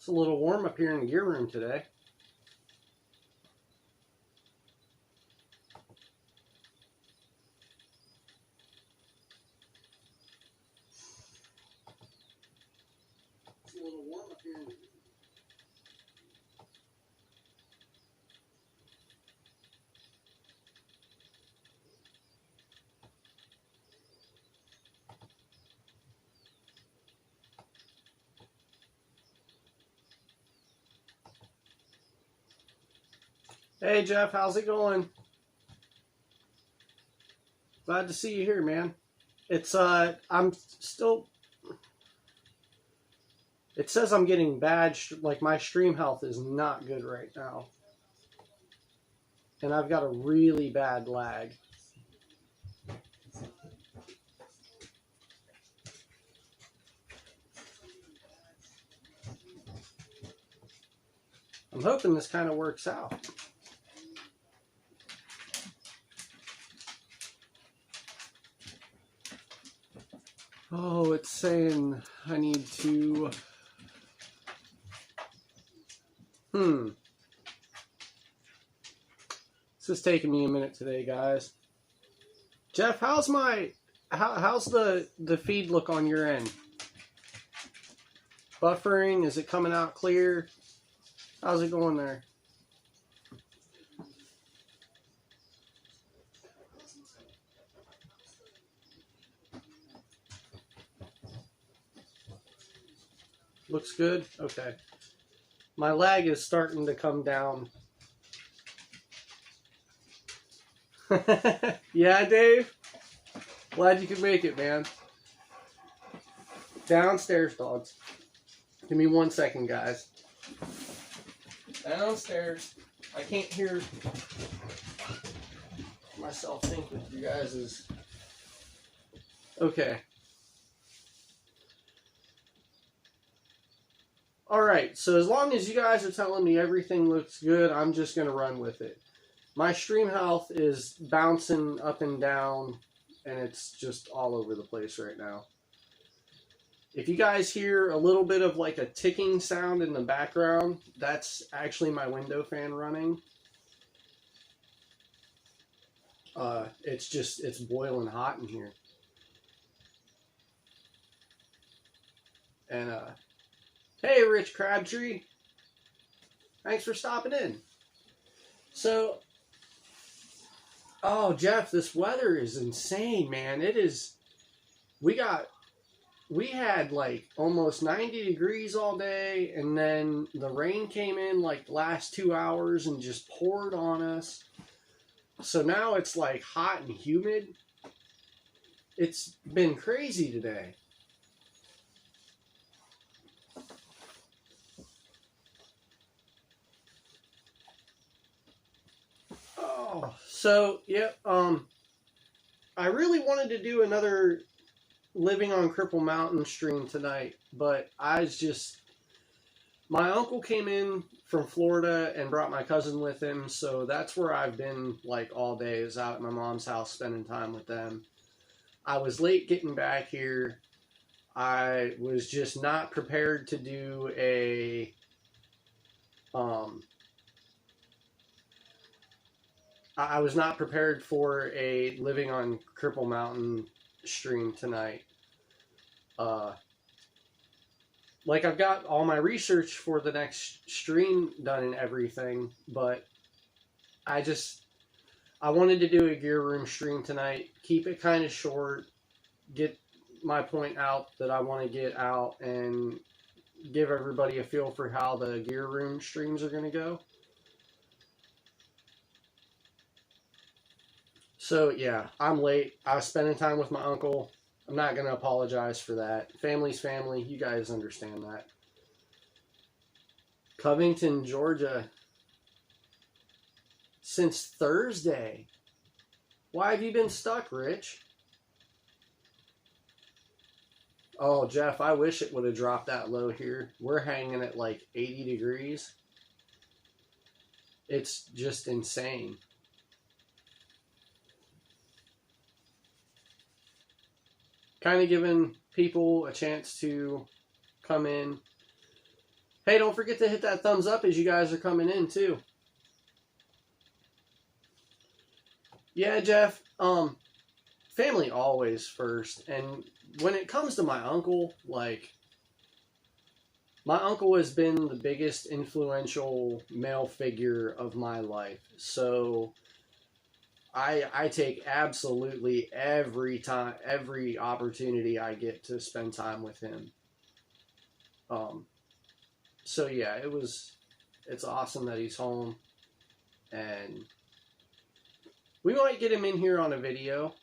It's a little warm up here in the gear room today. It's a little warm up here in the Hey Jeff, how's it going? Glad to see you here, man. It's I'm still. It says I'm getting bad. Like my stream health is not good right now, and I've got a really bad lag. I'm hoping this kind of works out. Oh, it's saying I need to. This is taking me a minute today, guys. Jeff, how's the feed look on your end? Buffering? Is it coming out clear? How's it going there? Looks good? Okay. My lag is starting to come down. Yeah, Dave? Glad you could make it, man. Downstairs, dogs. Give me 1 second, guys. Downstairs. I can't hear myself think with you guys is... Okay. Alright, so as long as you guys are telling me everything looks good, I'm just going to run with it. My stream health is bouncing up and down, and it's just all over the place right now. If you guys hear a little bit of like a ticking sound in the background, that's actually my window fan running. It's boiling hot in here. And, hey, Rich Crabtree. Thanks for stopping in. So, oh, Jeff, this weather is insane, man. It is, we had like almost 90 degrees all day, and then the rain came in like the last 2 hours and just poured on us. So now it's like hot and humid. It's been crazy today. Oh, so yeah, I really wanted to do another Living on Cripple Mountain stream tonight, but my uncle came in from Florida and brought my cousin with him, so that's where I've been like all day, is out at my mom's house spending time with them. I was late getting back here. I was just not prepared to do a I was not prepared for a Living on Cripple Mountain stream tonight. Like I've got all my research for the next stream done and everything, but I wanted to do a gear room stream tonight, keep it kind of short, get my point out that I want to get out, and give everybody a feel for how the gear room streams are going to go. So yeah, I'm late. I was spending time with my uncle. I'm not going to apologize for that. Family's family. You guys understand that. Covington, Georgia. Since Thursday. Why have you been stuck, Rich? Oh, Jeff, I wish it would have dropped that low here. We're hanging at like 80 degrees. It's just insane. Kind of giving people a chance to come in. Hey, don't forget to hit that thumbs up as you guys are coming in too. Yeah, Jeff. Family always first. And when it comes to my uncle, like, my uncle has been the biggest influential male figure of my life. So I take absolutely every opportunity I get to spend time with him. So yeah, it's awesome that he's home, and we might get him in here on a video.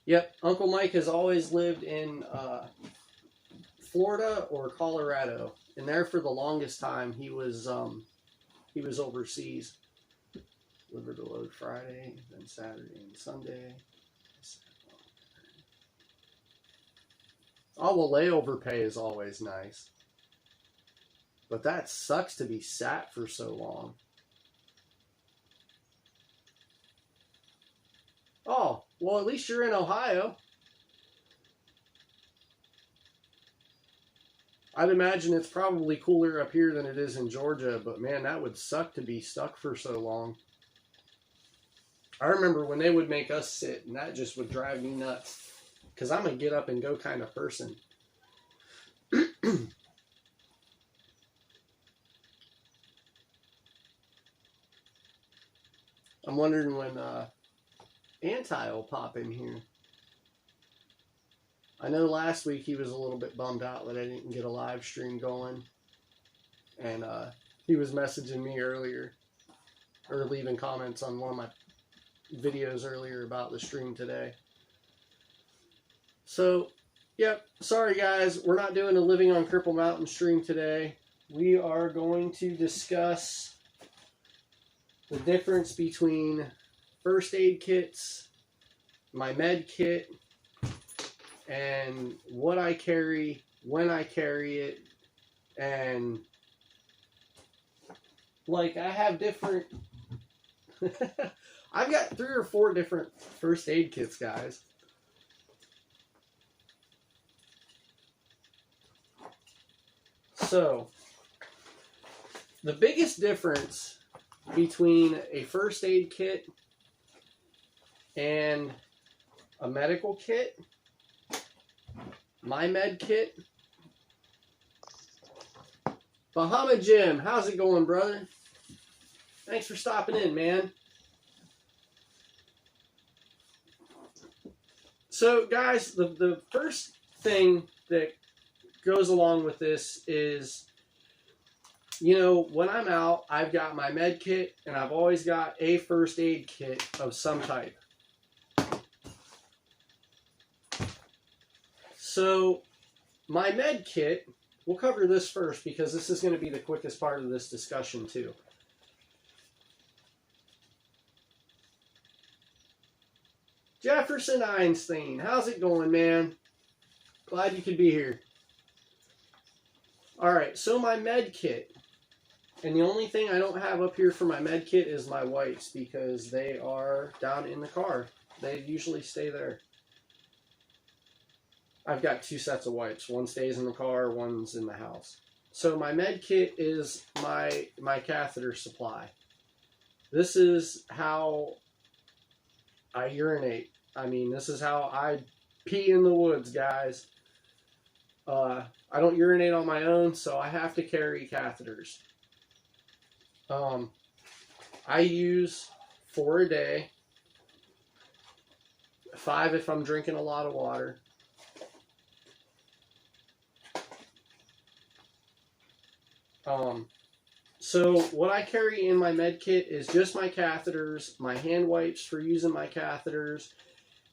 Yep, Uncle Mike has always lived in Florida or Colorado, and there for the longest time he was overseas. Deliver to load Friday, then Saturday and Sunday. Oh, well, layover pay is always nice, but that sucks to be sat for so long. Oh, well, at least you're in Ohio. I'd imagine it's probably cooler up here than it is in Georgia, but man, that would suck to be stuck for so long. I remember when they would make us sit, and that just would drive me nuts, because I'm a get up and go kind of person. I'm wondering when Anti will pop in here. I know last week he was a little bit bummed out that I didn't get a live stream going. And he was messaging me earlier, or leaving comments on one of my videos earlier about the stream today. So, yep, sorry guys, we're not doing a Living on Cripple Mountain stream today. We are going to discuss the difference between first aid kits, my med kit, and what I carry, when I carry it, and like I have different I've got 3 or 4 different first aid kits, guys. So the biggest difference between a first aid kit and a medical kit, my med kit. Bahama Jim, how's it going, brother? Thanks for stopping in, man. So, guys, the first thing that goes along with this is, you know, when I'm out, I've got my med kit, and I've always got a first aid kit of some type. So, my med kit, we'll cover this first because this is going to be the quickest part of this discussion too. Jefferson Einstein, how's it going, man? Glad you could be here. Alright, so my med kit. And the only thing I don't have up here for my med kit is my wipes because they are down in the car. They usually stay there. I've got 2 sets of wipes. One stays in the car, one's in the house. So my med kit is my catheter supply. This is how I urinate. I mean, this is how I pee in the woods, guys. I don't urinate on my own, so I have to carry catheters. I use 4 a day, 5 if I'm drinking a lot of water. So what I carry in my med kit is just my catheters, my hand wipes for using my catheters,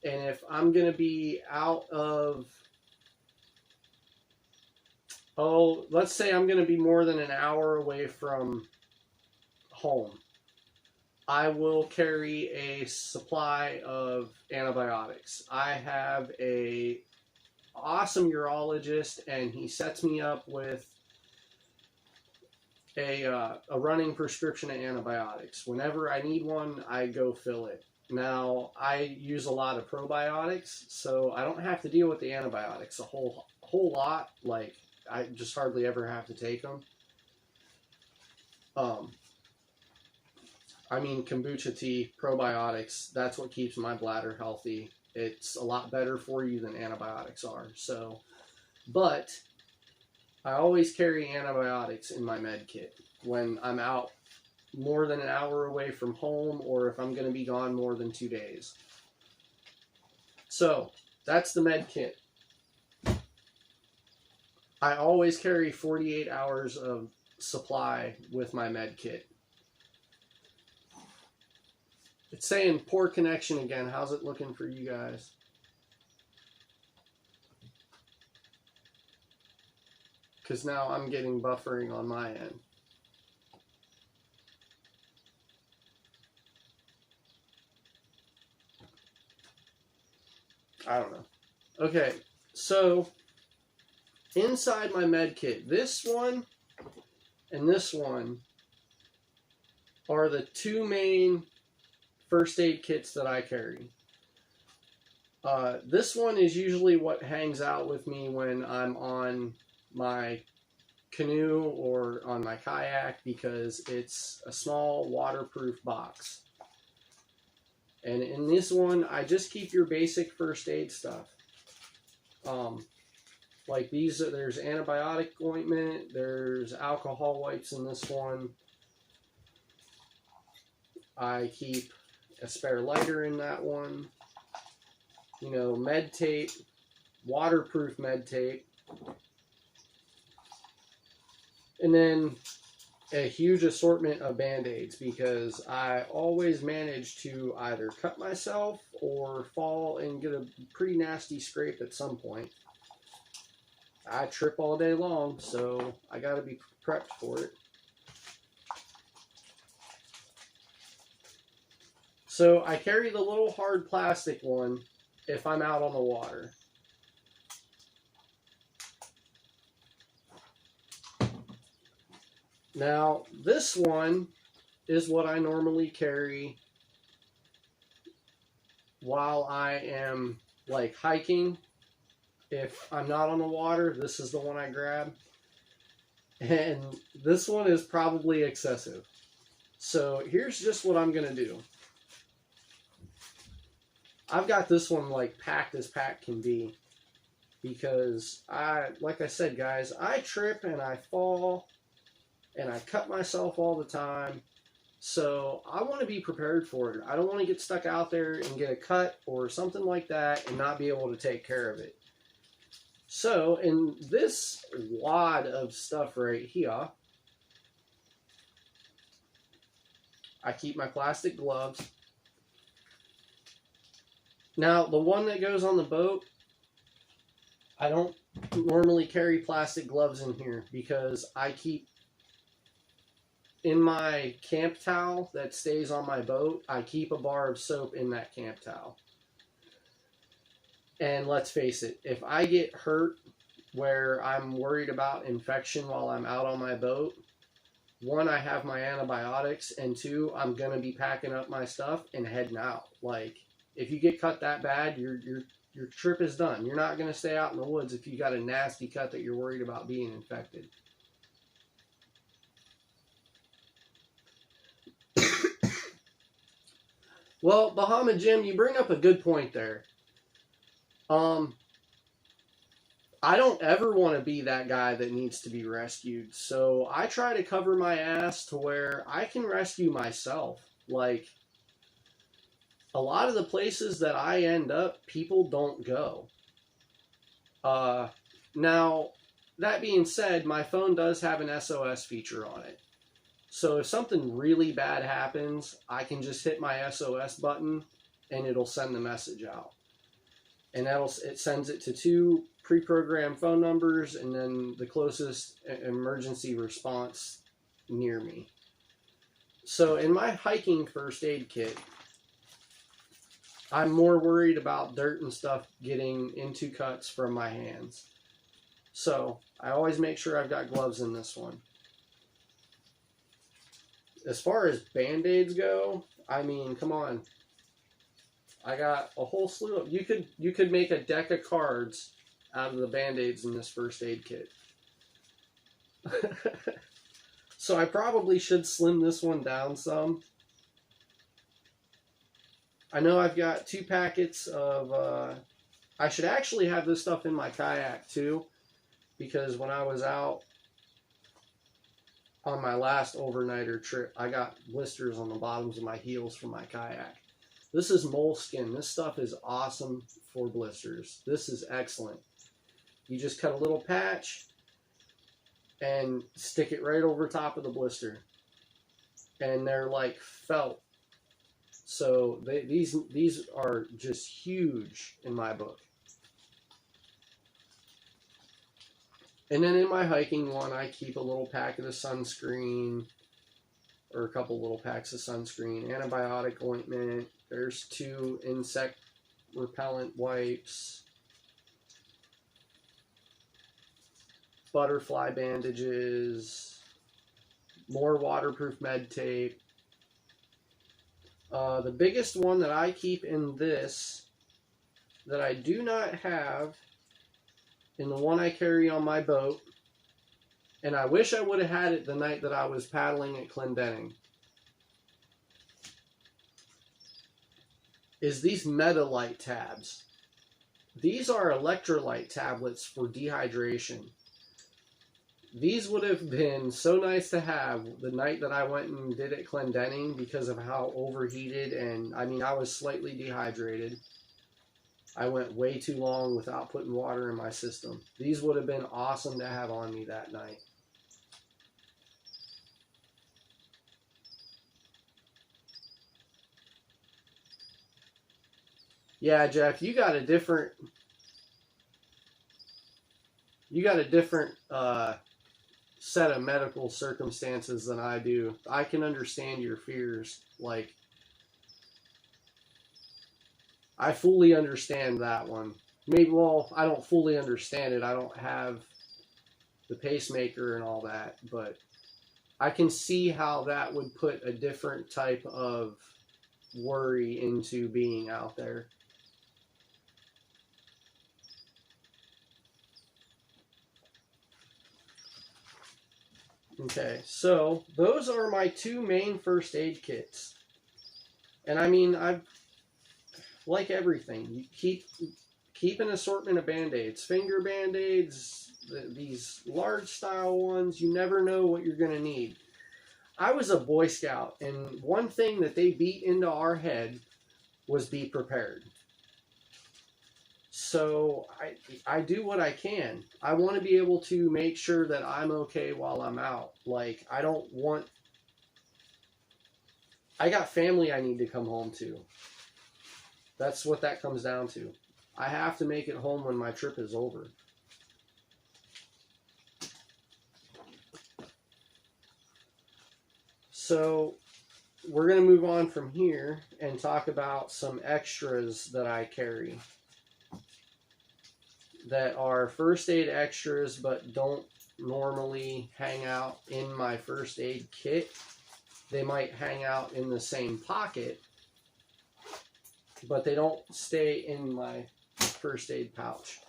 and if I'm going to be out of, let's say I'm going to be more than an hour away from home, I will carry a supply of antibiotics. I have a awesome urologist, and he sets me up with a running prescription of antibiotics. Whenever I need one, I go fill it. Now, I use a lot of probiotics, so I don't have to deal with the antibiotics a whole lot. Like, I just hardly ever have to take them. I mean, kombucha tea, probiotics, that's what keeps my bladder healthy. It's a lot better for you than antibiotics are. So, but I always carry antibiotics in my med kit when I'm out more than an hour away from home, or if I'm going to be gone more than 2 days. So, that's the med kit. I always carry 48 hours of supply with my med kit. It's saying poor connection again. How's it looking for you guys? Because now I'm getting buffering on my end. I don't know. Okay, so inside my med kit, this one and this one are the two main first aid kits that I carry. This one is usually what hangs out with me when I'm on my canoe or on my kayak, because it's a small waterproof box. And in this one, I just keep your basic first aid stuff. Like these, there's antibiotic ointment, there's alcohol wipes in this one. I keep a spare lighter in that one. You know, med tape, waterproof med tape. And then a huge assortment of Band-Aids, because I always manage to either cut myself or fall and get a pretty nasty scrape at some point. I trip all day long, so I gotta be prepped for it. So I carry the little hard plastic one if I'm out on the water. Now, this one is what I normally carry while I am like hiking. If I'm not on the water, this is the one I grab. And this one is probably excessive. So here's just what I'm going to do. I've got this one like packed as packed can be, because like I said, guys, I trip and I fall and I cut myself all the time. So I want to be prepared for it. I don't want to get stuck out there and get a cut or something like that and not be able to take care of it. So in this wad of stuff right here, I keep my plastic gloves. Now, the one that goes on the boat, I don't normally carry plastic gloves in here, because I keep in my camp towel that stays on my boat, I keep a bar of soap in that camp towel. And let's face it, if I get hurt where I'm worried about infection while I'm out on my boat, one, I have my antibiotics, and two, I'm going to be packing up my stuff and heading out. Like, if you get cut that bad, your trip is done. You're not going to stay out in the woods if you got a nasty cut that you're worried about being infected. Well, Bahama Jim, you bring up a good point there. I don't ever want to be that guy that needs to be rescued. So I try to cover my ass to where I can rescue myself. Like, a lot of the places that I end up, people don't go. Now, that being said, my phone does have an SOS feature on it. So if something really bad happens, I can just hit my SOS button and it'll send the message out. And it sends it to 2 pre-programmed phone numbers and then the closest emergency response near me. So in my hiking first aid kit, I'm more worried about dirt and stuff getting into cuts from my hands. So I always make sure I've got gloves in this one. As far as Band-Aids go, I mean, come on. I got a whole slew of. You could make a deck of cards out of the Band-Aids in this first aid kit. So I probably should slim this one down some. I know I've got 2 packets of. I should actually have this stuff in my kayak too, because when I was out on my last overnighter trip, I got blisters on the bottoms of my heels from my kayak. This is moleskin. This stuff is awesome for blisters. This is excellent. You just cut a little patch and stick it right over top of the blister. And they're like felt. So these are just huge in my book. And then in my hiking one, I keep a little packet of sunscreen, or a couple little packs of sunscreen, antibiotic ointment. There's 2 insect repellent wipes, butterfly bandages, more waterproof med tape. The biggest one that I keep in this, that I do not have in the one I carry on my boat, and I wish I would have had it the night that I was paddling at Clendening, is these Metalite tabs. These are electrolyte tablets for dehydration. These would have been so nice to have the night that I went and did it Clendening because of how overheated, and I mean, I was slightly dehydrated. I went way too long without putting water in my system. These would have been awesome to have on me that night. Yeah, Jeff, you got a different set of medical circumstances than I do. I can understand your fears. Like, I fully understand that one. Maybe, well, I don't fully understand it. I don't have the pacemaker and all that, but I can see how that would put a different type of worry into being out there. Okay, so those are my 2 main first aid kits. And I mean, like everything, you keep an assortment of Band-Aids, finger Band-Aids, these large style ones. You never know what you're going to need. I was a Boy Scout, and one thing that they beat into our head was be prepared. So I do what I can. I want to be able to make sure that I'm okay while I'm out. Like, I got family I need to come home to. That's what that comes down to. I have to make it home when my trip is over. So we're going to move on from here and talk about some extras that I carry that are first aid extras but don't normally hang out in my first aid kit. They might hang out in the same pocket, but they don't stay in my first aid pouch.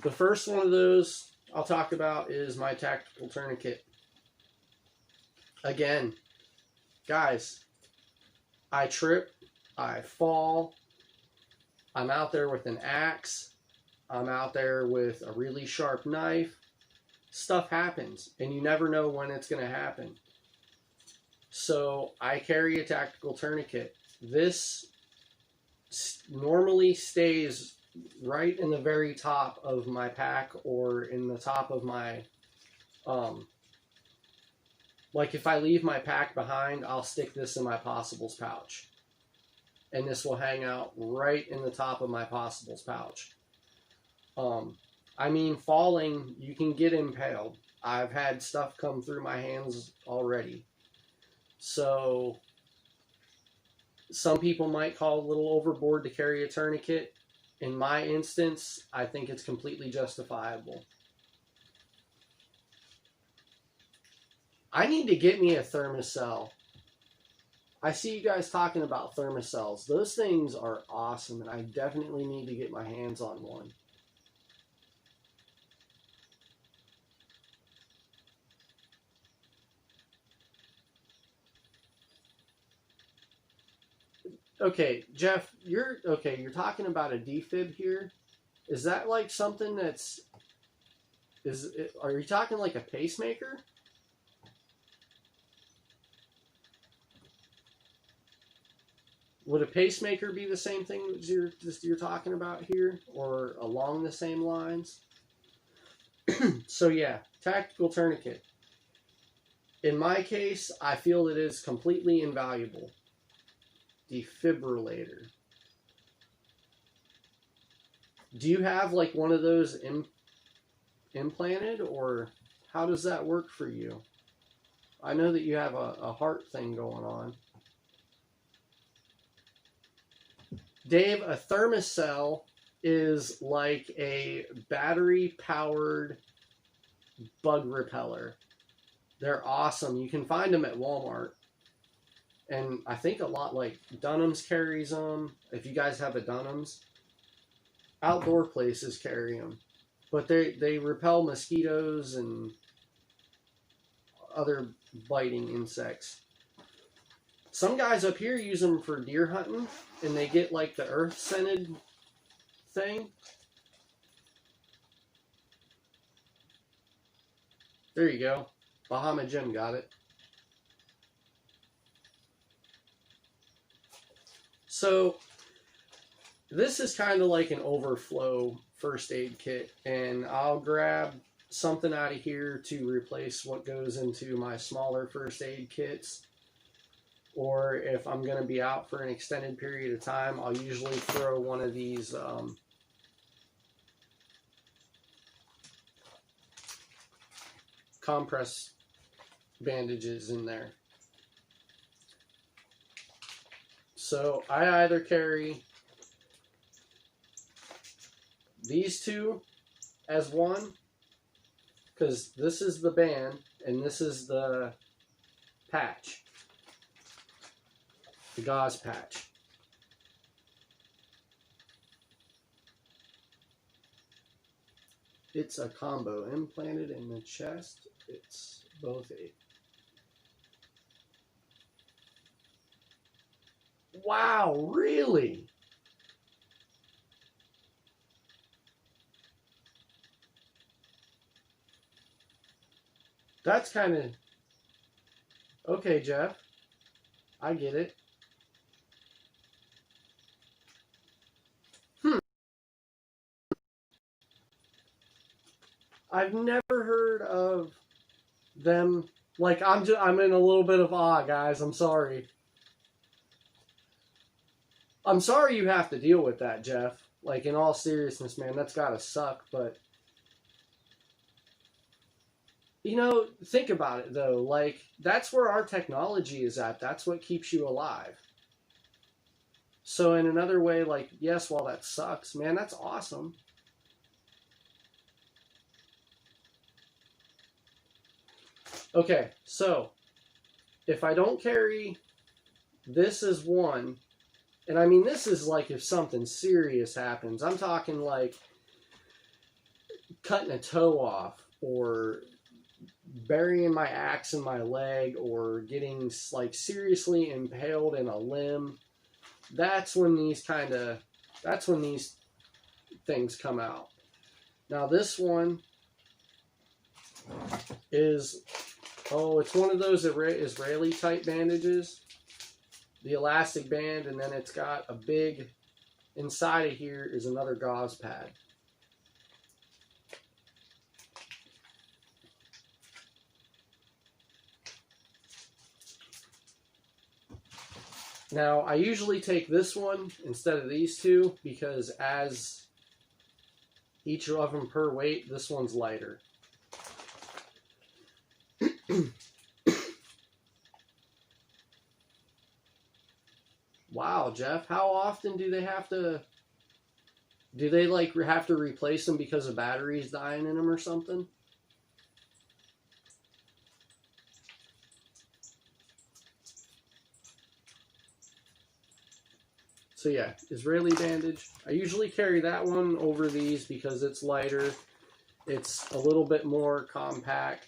The first one of those I'll talk about is my tactical tourniquet. Again, guys, I trip, I fall, I'm out there with an axe, I'm out there with a really sharp knife. Stuff happens, and you never know when it's going to happen. So I carry a tactical tourniquet. This normally stays right in the very top of my pack, or in the top of my, like if I leave my pack behind, I'll stick this in my possibles pouch. And this will hang out right in the top of my possibles pouch. I mean, falling, you can get impaled. I've had stuff come through my hands already. So some people might call it a little overboard to carry a tourniquet. In my instance, I think it's completely justifiable. I need to get me a Thermacell. I see you guys talking about Thermacells. Those things are awesome, and I definitely need to get my hands on one. Okay, Jeff, you're talking about a defib here. Is that like something that's are you talking like a pacemaker? Would a pacemaker be the same thing as you're talking about here, or along the same lines? So yeah, tactical tourniquet. In my case, I feel it is completely invaluable. Defibrillator. Do you have like one of those implanted, or how does that work for you? I know that you have a heart thing going on. Dave, a Thermacell is like a battery-powered bug repeller. They're awesome. You can find them at Walmart. And I think a lot like Dunham's carries them. If you guys have a Dunham's, outdoor places carry them. But they repel mosquitoes and other biting insects. Some guys up here use them for deer hunting, and they get like the earth scented thing. There you go. Bahama Jim got it. So this is kind of like an overflow first aid kit, and I'll grab something out of here to replace what goes into my smaller first aid kits. Or if I'm going to be out for an extended period of time, I'll usually throw one of these compress bandages in there. So I either carry these two as one, because this is the band and this is the patch. The gauze patch. It's a combo implanted in the chest. It's both a... Wow, really? That's kind of... Okay, Jeff. I get it. I've never heard of them. Like, I'm in a little bit of awe, guys. I'm sorry. I'm sorry you have to deal with that, Jeff. Like, in all seriousness, man, that's gotta suck. But, you know, think about it, though. Like, that's where our technology is at. That's what keeps you alive. So, in another way, like, yes, while that sucks, man, that's awesome. Okay, so if I don't carry this as one, and I mean, this is like if something serious happens. I'm talking like cutting a toe off, or burying my axe in my leg, or getting like seriously impaled in a limb. That's when these things come out. Now this one is... Oh, it's one of those Israeli type bandages. The elastic band, and then it's got a big... Inside of here is another gauze pad. Now, I usually take this one instead of these two, because as each of them per weight, this one's lighter. Wow, Jeff, how often do they have to... Do they like have to replace them because of batteries dying in them or something? So yeah, Israeli bandage. I usually carry that one over these because it's lighter. It's a little bit more compact.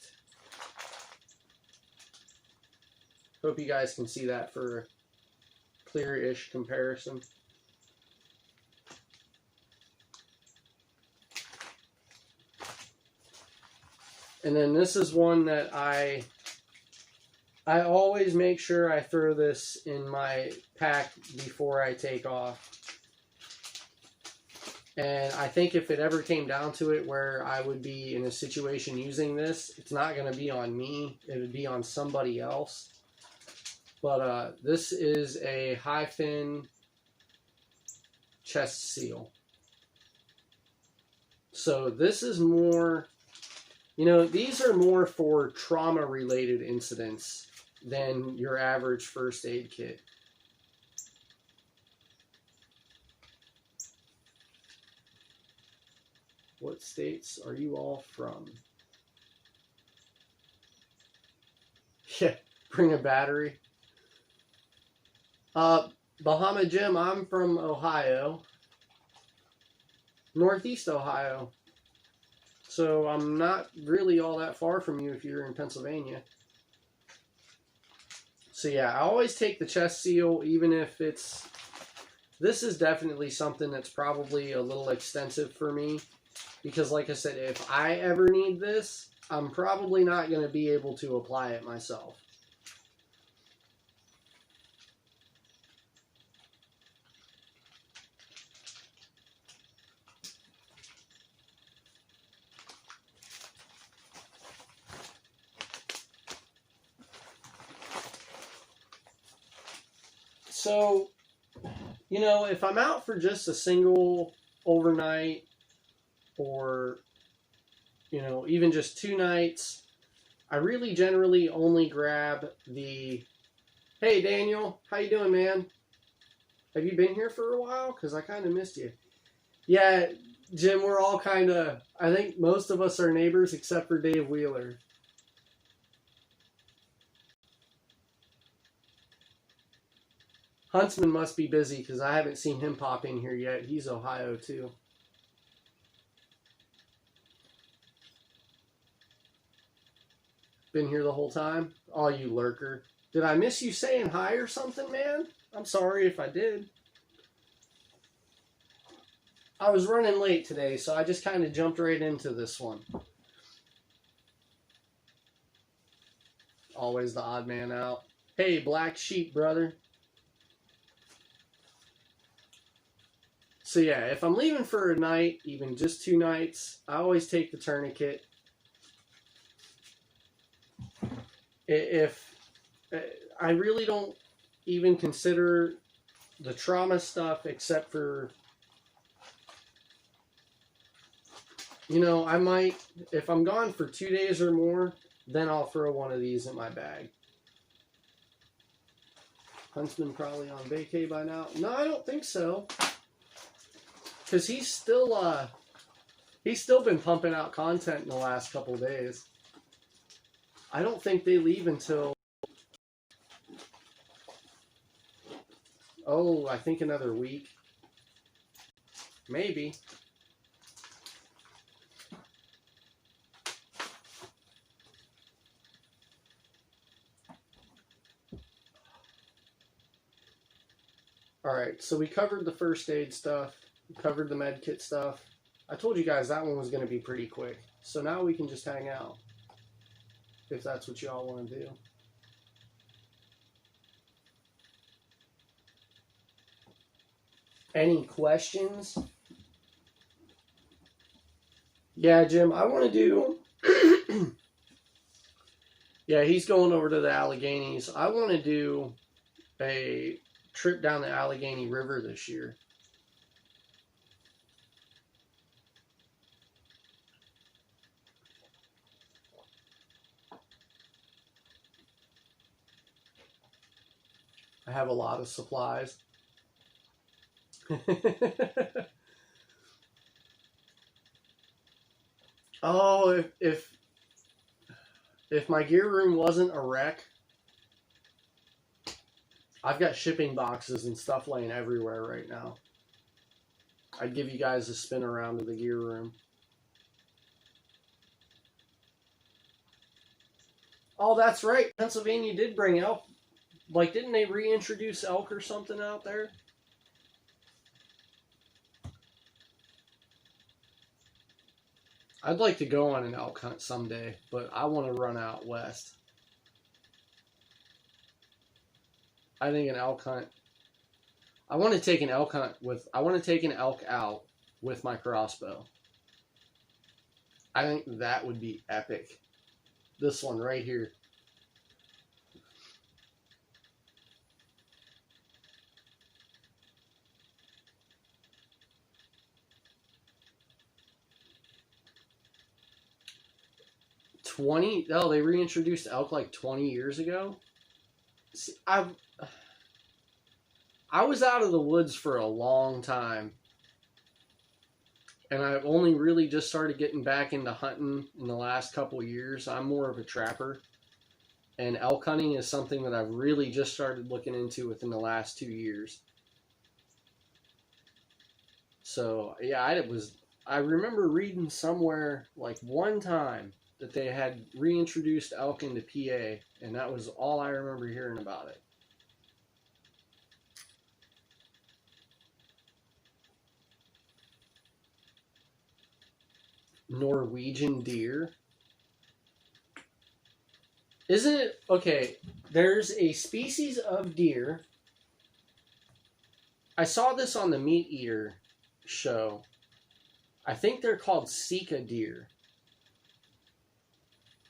Hope you guys can see that for a clear-ish comparison. And then this is one that I always make sure I throw this in my pack before I take off. And I think if it ever came down to it where I would be in a situation using this, it's not going to be on me. It would be on somebody else. But this is a high fin chest seal. So this is more, you know, these are more for trauma related incidents than your average first aid kit. What states are you all from? Yeah, bring a battery. Bahama Jim, I'm from Ohio. Northeast Ohio. So I'm not really all that far from you if you're in Pennsylvania. So yeah, I always take the chest seal, even if it's... This is definitely something that's probably a little extensive for me. Because like I said, if I ever need this, I'm probably not going to be able to apply it myself. So, you know, if I'm out for just a single overnight or, you know, even just 2 nights, I really generally only grab the, hey Daniel, how you doing, man? Have you been here for a while? Because I kind of missed you. Yeah, Jim, we're all kind of, I think most of us are neighbors except for Dave Wheeler. Huntsman must be busy because I haven't seen him pop in here yet. He's Ohio too. Been here the whole time? Oh, you lurker. Did I miss you saying hi or something, man? I'm sorry if I did. I was running late today, so I just kind of jumped right into this one. Always the odd man out. Hey, black sheep, brother. So yeah, if I'm leaving for a night, even just 2 nights, I always take the tourniquet. If I really don't even consider the trauma stuff except for, you know, I might, if I'm gone for 2 days or more, then I'll throw one of these in my bag. Huntsman probably on vacay by now. No, I don't think so. Because he's still been pumping out content in the last couple of days. I don't think they leave until, oh, I think another week. Maybe. Alright, so we covered the first aid stuff. We covered the med kit stuff. I told you guys that one was going to be pretty quick. So now we can just hang out. If that's what y'all want to do. Any questions? Yeah, Jim, I want to do... Yeah, he's going over to the Alleghenies. I want to do a trip down the Allegheny River this year. I have a lot of supplies. Oh, if my gear room wasn't a wreck, I've got shipping boxes and stuff laying everywhere right now. I'd give you guys a spin around to the gear room. Oh, that's right. Pennsylvania did bring elk. Like, didn't they reintroduce elk or something out there? I'd like to go on an elk hunt someday, but I want to run out west. I think an elk hunt. I want to take an elk hunt with. I want to take an elk out with my crossbow. I think that would be epic. This one right here. They reintroduced elk like 20 years ago. See, I was out of the woods for a long time, and I've only really just started getting back into hunting in the last couple years. I'm more of a trapper, and elk hunting is something that I've really just started looking into within the last 2 years. So yeah, I remember reading somewhere like one time that they had reintroduced elk into PA, and that was all I remember hearing about it. Norwegian deer? Isn't it? Okay, there's a species of deer. I saw this on the Meat Eater show. I think they're called Sika deer.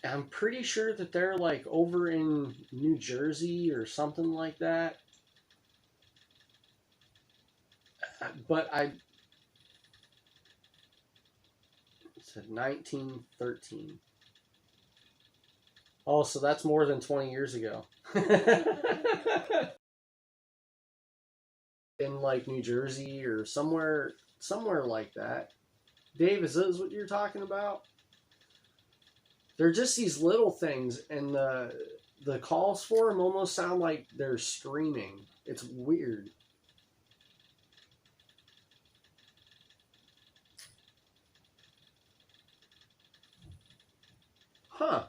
I'm pretty sure that they're like over in New Jersey or something like that. But I said 1913. Oh, so that's more than 20 years ago. In like New Jersey or somewhere like that. Dave, is this what you're talking about? They're just these little things, and the calls for them almost sound like they're screaming. It's weird. Huh.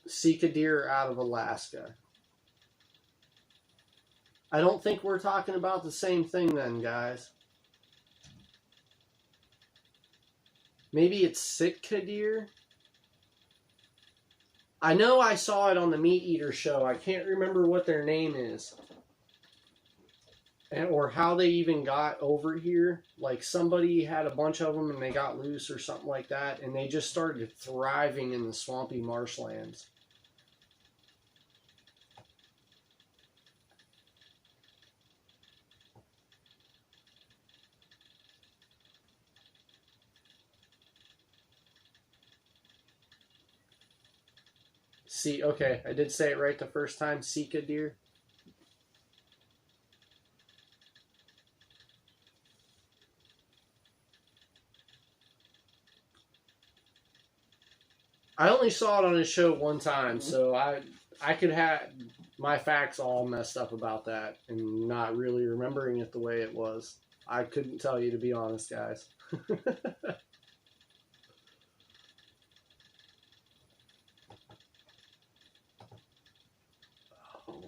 Sika deer out of Alaska. I don't think we're talking about the same thing then, guys. Maybe it's Sitka deer? I know I saw it on the Meat Eater show. I can't remember what their name is. Or how they even got over here. Like somebody had a bunch of them and they got loose or something like that. And they just started thriving in the swampy marshlands. See, okay, I did say it right the first time. Sika deer. I only saw it on his show one time, so I could have my facts all messed up about that and not really remembering it the way it was. I couldn't tell you, to be honest, guys. Oh,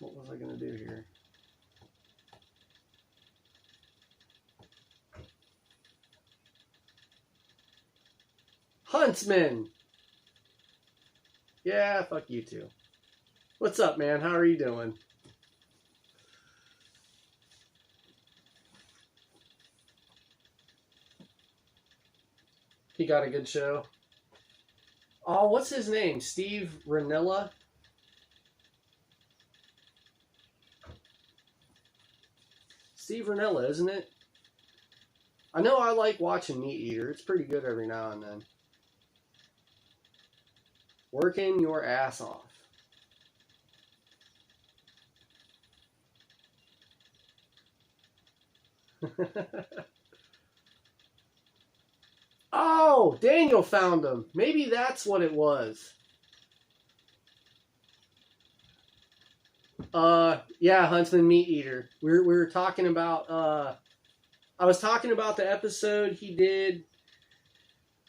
what was I going to do here? Huntsman! Yeah, fuck you too. What's up, man? How are you doing? He got a good show. Oh, what's his name? Steve Rinella? Steve Rinella, isn't it? I know I like watching Meat Eater. It's pretty good every now and then. Working your ass off. Oh, Daniel found them. Maybe that's what it was. Yeah, Huntsman Meat Eater. We were talking about I was talking about the episode he did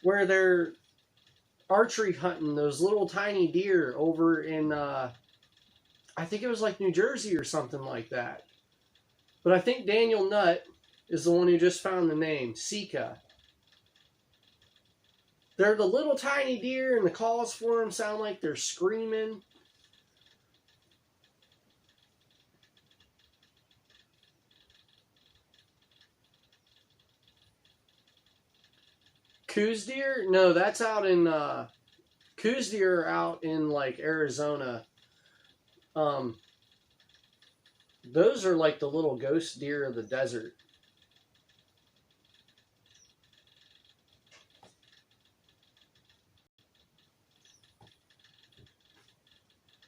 where they're archery hunting those little tiny deer over in I think it was like New Jersey or something like that. But I think Daniel Nutt is the one who just found the name, Sika. They're the little tiny deer, and the calls for them sound like they're screaming. Coos deer? No, that's out in Coos deer are out in like Arizona. Those are like the little ghost deer of the desert.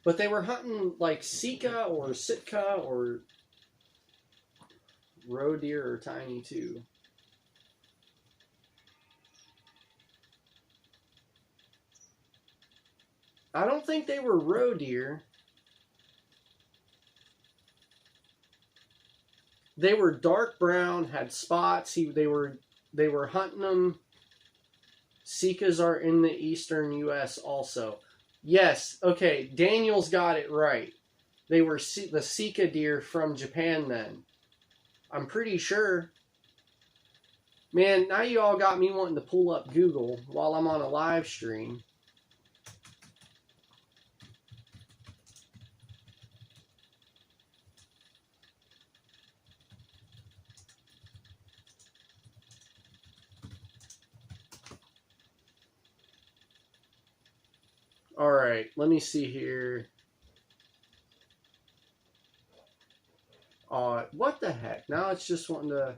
But they were hunting like Sika or Sitka or roe deer are tiny too. I don't think they were roe deer. They were dark brown, had spots. They were hunting them. Sikas are in the eastern U.S. also. Yes, okay, Daniel's got it right. They were the Sika deer from Japan then. I'm pretty sure. Man, now you all got me wanting to pull up Google while I'm on a live stream. All right, let me see here. What the heck? Now it's just wanting to...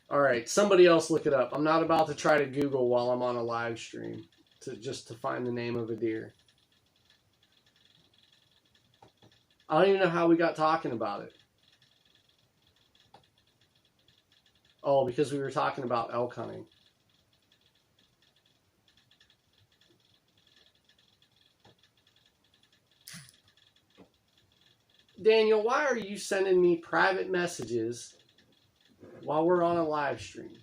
All right, somebody else look it up. I'm not about to try to Google while I'm on a live stream just to find the name of a deer. I don't even know how we got talking about it. Oh, because we were talking about elk hunting. Daniel, why are you sending me private messages while we're on a live stream?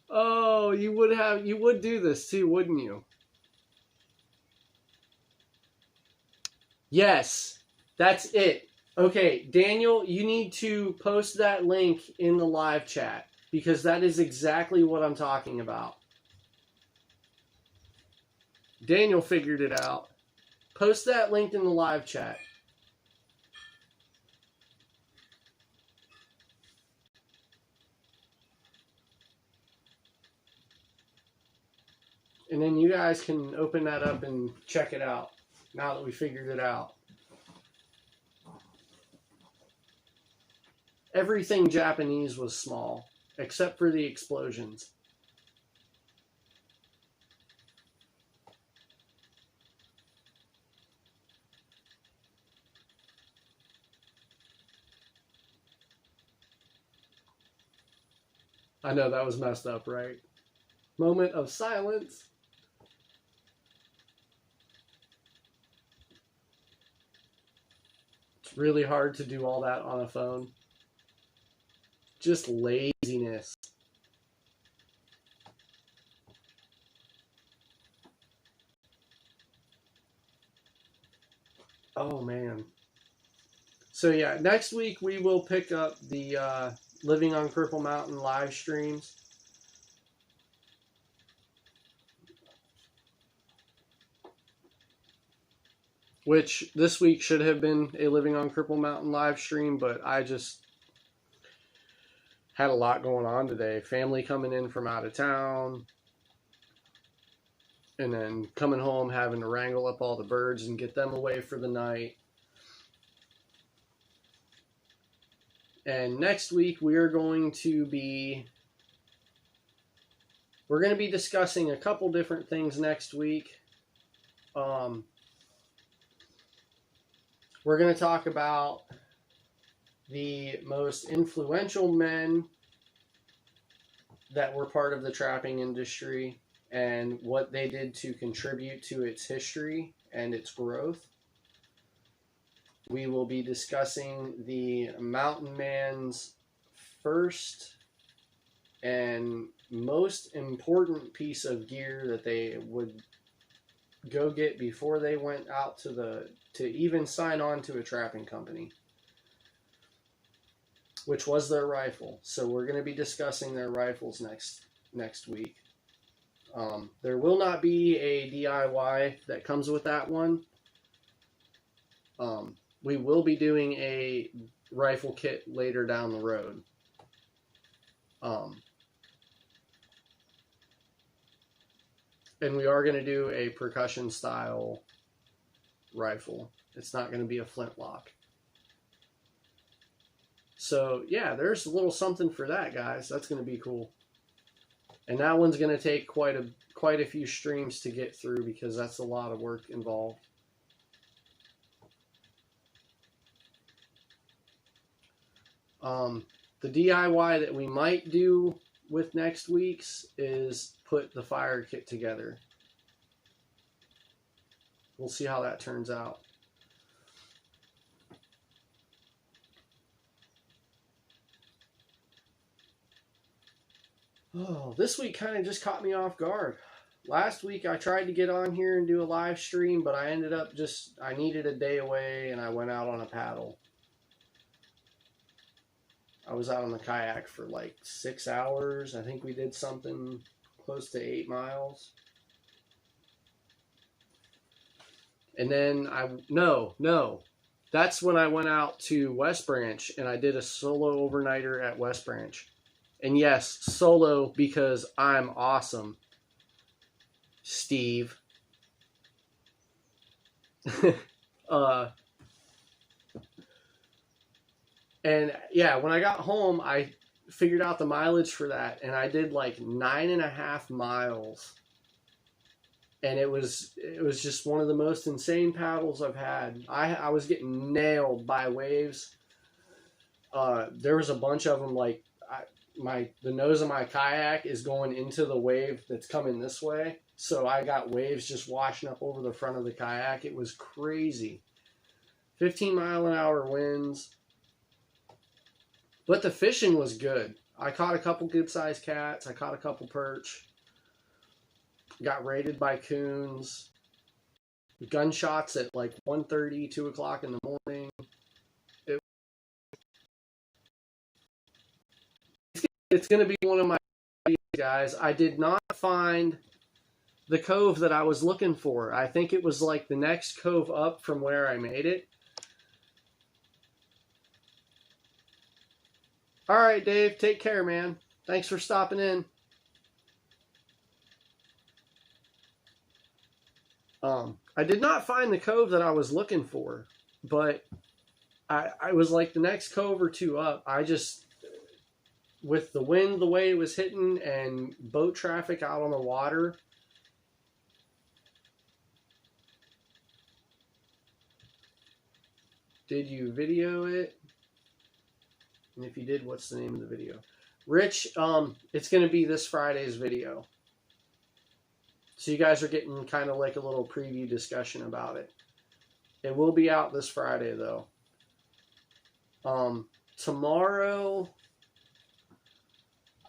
Oh, you would do this too, wouldn't you? Yes, that's it. Okay, Daniel, you need to post that link in the live chat because that is exactly what I'm talking about. Daniel figured it out. Post that link in the live chat. And then you guys can open that up and check it out now that we figured it out. Everything Japanese was small, except for the explosions. I know that was messed up, right? Moment of silence. It's really hard to do all that on a phone. Just laziness. Oh, man. So, yeah, next week we will pick up the Living on Cripple Mountain live streams. Which this week should have been a Living on Cripple Mountain live stream, but I just had a lot going on today. Family coming in from out of town. And then coming home, having to wrangle up all the birds and get them away for the night. And next week, we are going to be we're going to be discussing a couple different things next week. We're going to talk about the most influential men that were part of the trapping industry and what they did to contribute to its history and its growth. We will be discussing the mountain man's first and most important piece of gear that they would go get before they went out to even sign on to a trapping company, which was their rifle. So we're going to be discussing their rifles next week. There will not be a DIY that comes with that one. We will be doing a rifle kit later down the road. And we are going to do a percussion style rifle. It's not going to be a flintlock. So yeah, there's a little something for that, guys. That's going to be cool. And that one's going to take quite a few streams to get through because that's a lot of work involved. The DIY that we might do with next week's is put the fire kit together. We'll see how that turns out. Oh, this week kind of just caught me off guard. Last week I tried to get on here and do a live stream, but I ended up I needed a day away and I went out on a paddle. I was out on the kayak for like 6 hours. I think we did something close to 8 miles. And then that's when I went out to West Branch and I did a solo overnighter at West Branch. And yes, solo because I'm awesome, Steve. And yeah, when I got home, I figured out the mileage for that, and I did like 9.5 miles. And it was just one of the most insane paddles I've had. I was getting nailed by waves. There was a bunch of them. Like the nose of my kayak is going into the wave that's coming this way, so I got waves just washing up over the front of the kayak. It was crazy. 15-mile-an-hour winds. But the fishing was good. I caught a couple good-sized cats. I caught a couple perch. Got raided by coons. Gunshots at like 1:30, 2 o'clock in the morning. It's going to be one of my videos, guys. I did not find the cove that I was looking for. I think it was like the next cove up from where I made it. All right, Dave, take care, man. Thanks for stopping in. I did not find the cove that I was looking for, but I was like the next cove or two up. With the wind the way it was hitting and boat traffic out on the water, did you video it? And if you did, what's the name of the video? Rich, it's going to be this Friday's video. So you guys are getting kind of like a little preview discussion about it. It will be out this Friday, though. Tomorrow,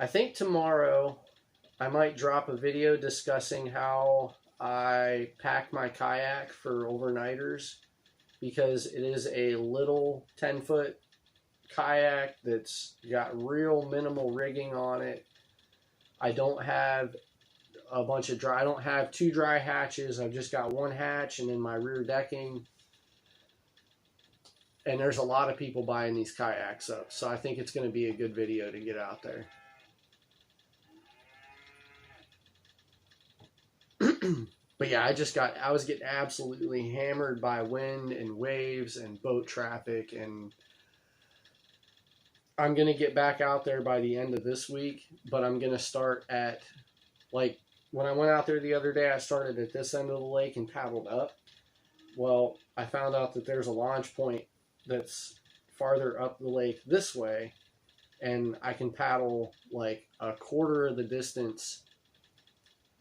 I might drop a video discussing how I pack my kayak for overnighters, because it is a little 10-foot kayak that's got real minimal rigging on it. I don't have a bunch of I don't have 2 dry hatches. I've just got 1 hatch and then my rear decking. And there's a lot of people buying these kayaks up, so I think it's going to be a good video to get out there. But yeah, I was getting absolutely hammered by wind and waves and boat traffic, and I'm going to get back out there by the end of this week, but I'm going to start at Like when I went out there the other day, I started at this end of the lake and paddled up. Well, I found out that there's a launch point that's farther up the lake this way, and I can paddle like a quarter of the distance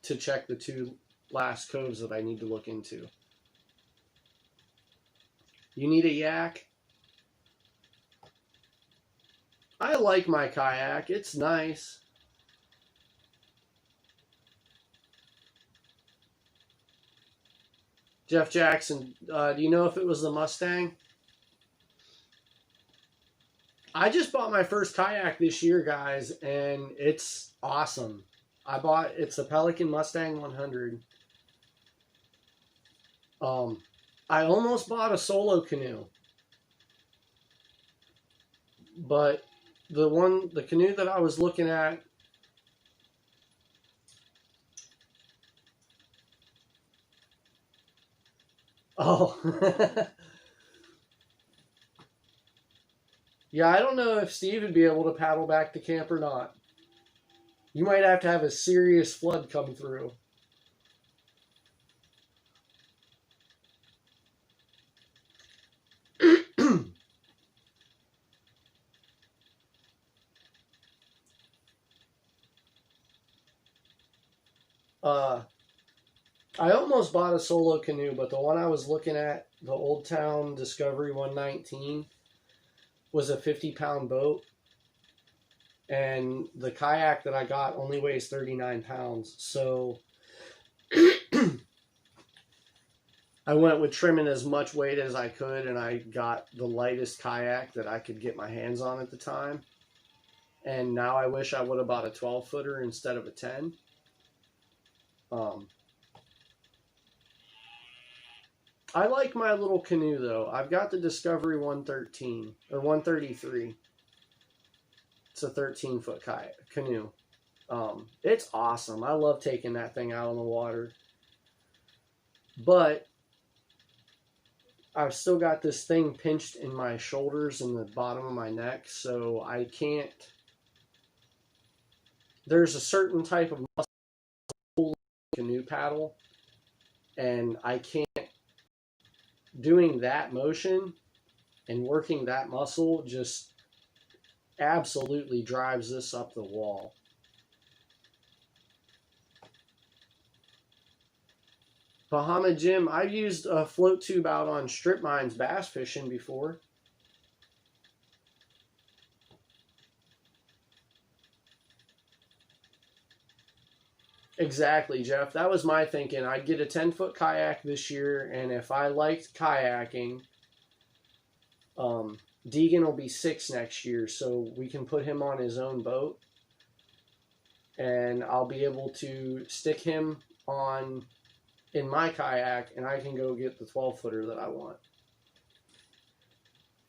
to check the two last coves that I need to look into. You need a yak? I like my kayak. It's nice. Jeff Jackson, do you know if it was the Mustang? I just bought my first kayak this year, guys, and it's awesome. It's a Pelican Mustang 100. I almost bought a solo canoe, but the canoe that I was looking at, oh, yeah, I don't know if Steve would be able to paddle back to camp or not. You might have to have a serious flood come through. I almost bought a solo canoe, but the one I was looking at, the Old Town Discovery 119, was a 50-pound boat. And the kayak that I got only weighs 39 pounds. So I went with trimming as much weight as I could, and I got the lightest kayak that I could get my hands on at the time. And now I wish I would have bought a 12-footer instead of a 10. I like my little canoe, though. I've got the Discovery 113, or 133. It's a 13-foot canoe. It's awesome. I love taking that thing out on the water. But I've still got this thing pinched in my shoulders and the bottom of my neck, so I can't. There's a certain type of muscle canoe paddle, and I can't. Doing that motion and working that muscle just absolutely drives this up the wall. Bahama Jim, I've used a float tube out on strip mines bass fishing before. Exactly, Jeff. That was my thinking. I'd get a 10-foot kayak this year, and if I liked kayaking, Deegan will be 6 next year, so we can put him on his own boat, and I'll be able to stick him on in my kayak, and I can go get the 12-footer that I want.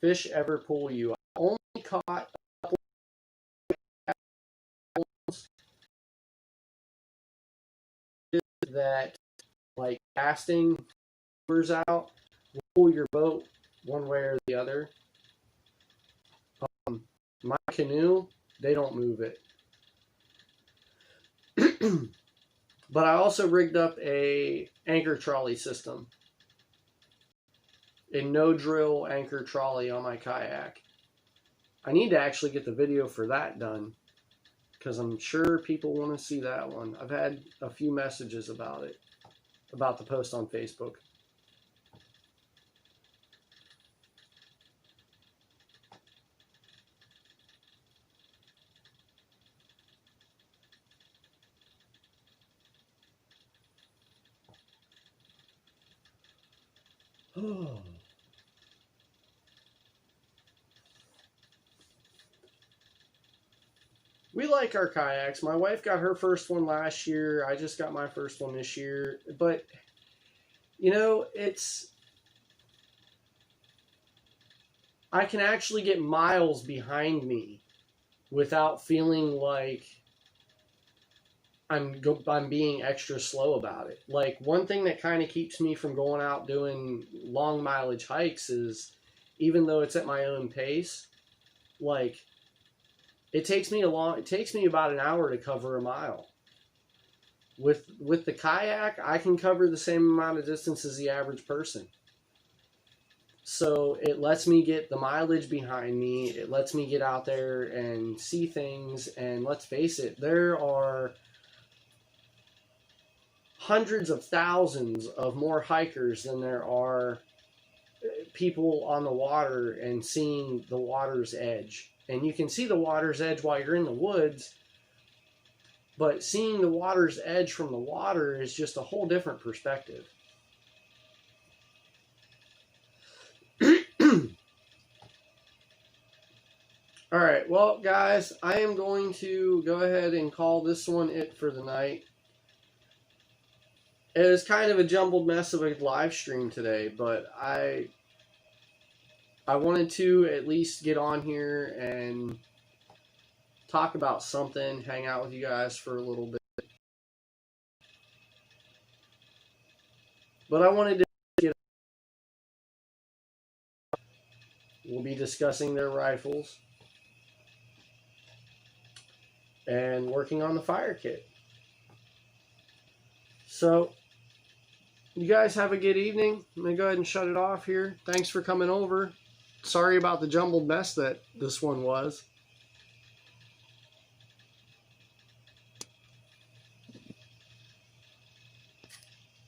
Fish ever pull you? I only caught a couple that, like, casting lures out, will pull your boat one way or the other. My canoe, they don't move it. But I also rigged up a anchor trolley system. A no-drill anchor trolley on my kayak. I need to actually get the video for that done, because I'm sure people want to see that one. I've had a few messages about it, about the post on Facebook. Oh. We like our kayaks. My wife got her first one last year. I just got my first one this year. But, you know, I can actually get miles behind me without feeling like I'm being extra slow about it. Like, one thing that kind of keeps me from going out doing long mileage hikes is, even though it's at my own pace, like, it takes me about an hour to cover a mile. With the kayak, I can cover the same amount of distance as the average person. So it lets me get the mileage behind me. It lets me get out there and see things. And let's face it, there are hundreds of thousands of more hikers than there are people on the water and seeing the water's edge. And you can see the water's edge while you're in the woods, but seeing the water's edge from the water is just a whole different perspective. All right, well, guys, I am going to go ahead and call this one it for the night. It is kind of a jumbled mess of a live stream today, but I wanted to at least get on here and talk about something, hang out with you guys for a little bit. But I wanted to get... We'll be discussing their rifles and working on the fire kit. So, you guys have a good evening. I'm going to go ahead and shut it off here. Thanks for coming over. Sorry about the jumbled mess that this one was.